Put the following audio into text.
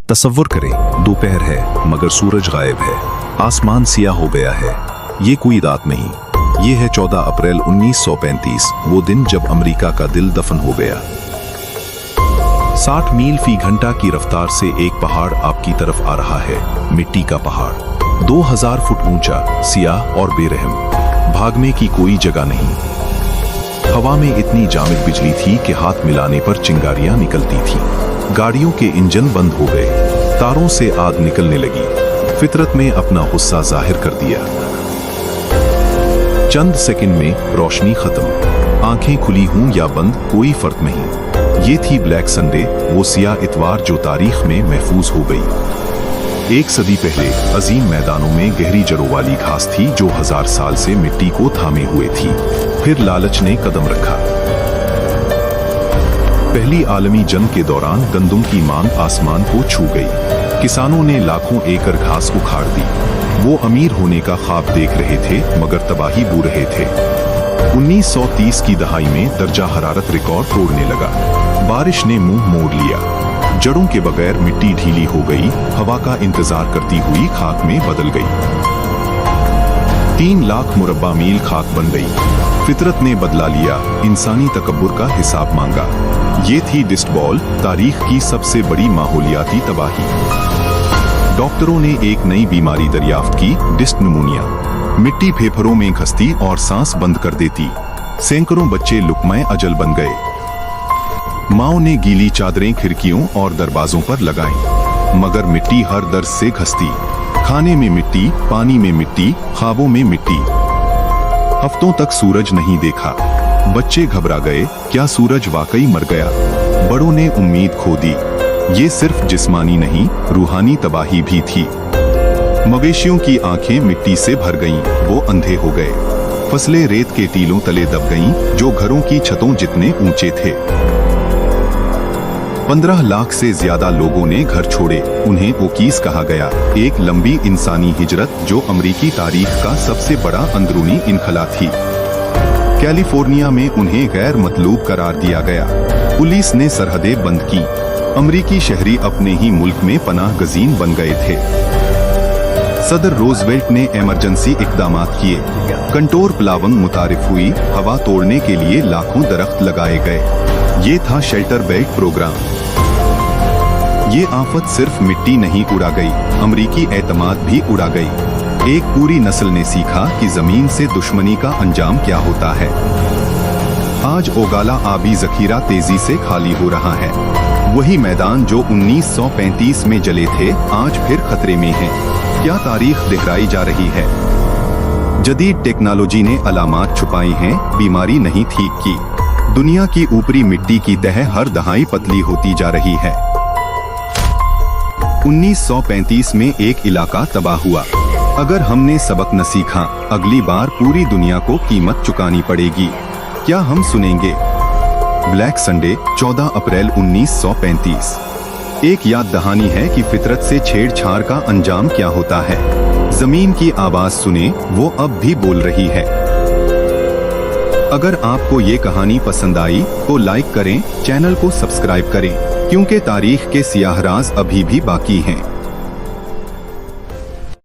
तसव्वुर करें, दोपहर है मगर सूरज गायब है, आसमान सियाह हो गया है। ये कोई रात नहीं, ये है 14 अप्रैल 1935, वो दिन जब अमेरिका का दिल दफन हो गया। 60 मील फी घंटा की रफ्तार से एक पहाड़ आपकी तरफ आ रहा है, मिट्टी का पहाड़, 2000 फुट ऊंचा, सियाह और बेरहम, भागने की कोई जगह नहीं। हवा में इतनी जामिद बिजली थी कि हाथ मिलाने पर चिंगारियां निकलती थीं। गाड़ियों के इंजन बंद हो गए, तारों से आग निकलने लगी। फितरत में अपना गुस्सा जाहिर कर दिया। चंद सेकंड में रोशनी खत्म, आंखें खुली हों या बंद कोई फर्क नहीं। ये थी ब्लैक संडे, वो सियाह इतवार जो तारीख में महफूज हो गई। एक सदी पहले अजीम मैदानों में गहरी जड़ों वाली घास थी जो 1000 साल से मिट्टी को थामे हुए थी। फिर लालच ने कदम रखा। पहली आलमी जंग के दौरान गंदम की मांग आसमान को छू गई। किसानों ने लाखों एकड़ घास उखाड़ दी। वो अमीर होने का ख्वाब देख रहे थे मगर तबाही बू रहे थे। 1930 की दहाई में दर्जा हरारत रिकॉर्ड तोड़ने लगा। बारिश ने मुंह मोड़ लिया। जड़ों के बगैर मिट्टी ढीली हो गई, हवा का इंतजार करती हुई खाक में बदल गई। 3 लाख मुरब्बा मील खाक बन गई। फितरत ने बदला लिया, इंसानी तकब्बुर का हिसाब मांगा। ये थी डिस्ट बॉल, तारीख की सबसे बड़ी माहौलियाती तबाही। डॉक्टरों ने एक नई बीमारी दरियाफ्त की, डिस्ट निमोनिया। मिट्टी फेफड़ों में घसती और सांस बंद कर देती। सैकड़ों बच्चे लुकमाए अजल बन गए। माओ ने गीली चादरें खिड़कियों और दरवाजों पर लगाईं, मगर मिट्टी हर दर्द से घसती। खाने में मिट्टी, पानी में मिट्टी, ख्वाबों में मिट्टी। हफ्तों तक सूरज नहीं देखा। बच्चे घबरा गए, क्या सूरज वाकई मर गया? बड़ों ने उम्मीद खो दी। ये सिर्फ जिस्मानी नहीं, रूहानी तबाही भी थी। मवेशियों की आंखें मिट्टी से भर गईं, वो अंधे हो गए। फसलें रेत के टीलों तले दब गईं, जो घरों की छतों जितने ऊंचे थे। 15 लाख से ज्यादा लोगों ने घर छोड़े। उन्हें ओकीस कहा गया, एक लंबी इंसानी हिजरत जो अमरीकी तारीख का सबसे बड़ा अंदरूनी इनखला थी। कैलिफोर्निया में उन्हें गैर मतलूब करार दिया गया। पुलिस ने सरहदें बंद की। अमरीकी शहरी अपने ही मुल्क में पनाह गजीन बन गए थे। सदर रोजवेल्ट ने इमरजेंसी इक़दामात किए। कंटोर प्लावंग मुतारिफ हुई, हवा तोड़ने के लिए लाखों दरख्त लगाए गए। ये था शेल्टर बेल्ट प्रोग्राम। ये आफत सिर्फ मिट्टी नहीं उड़ा गई, अमरीकी एतमाद भी उड़ा गई। एक पूरी नस्ल ने सीखा कि जमीन से दुश्मनी का अंजाम क्या होता है। आज ओगाला आबी जखीरा तेजी से खाली हो रहा है। वही मैदान जो 1935 में जले थे, आज फिर खतरे में है। क्या तारीख दोहराई जा रही है? जदीद टेक्नोलॉजी ने अलामात छुपाई हैं, बीमारी नहीं ठीक की। दुनिया की ऊपरी मिट्टी की तह हर दहाई पतली होती जा रही है। 1935 में एक इलाका तबाह हुआ। अगर हमने सबक न सीखा, अगली बार पूरी दुनिया को कीमत चुकानी पड़ेगी। क्या हम सुनेंगे? ब्लैक संडे, 14 अप्रैल 1935। एक याद दहानी है कि फितरत से छेड़छाड़ का अंजाम क्या होता है। जमीन की आवाज सुने, वो अब भी बोल रही है। अगर आपको ये कहानी पसंद आई तो लाइक करें, चैनल को सब्सक्राइब करें, क्योंकि तारीख के सियाह राज अभी भी बाकी हैं।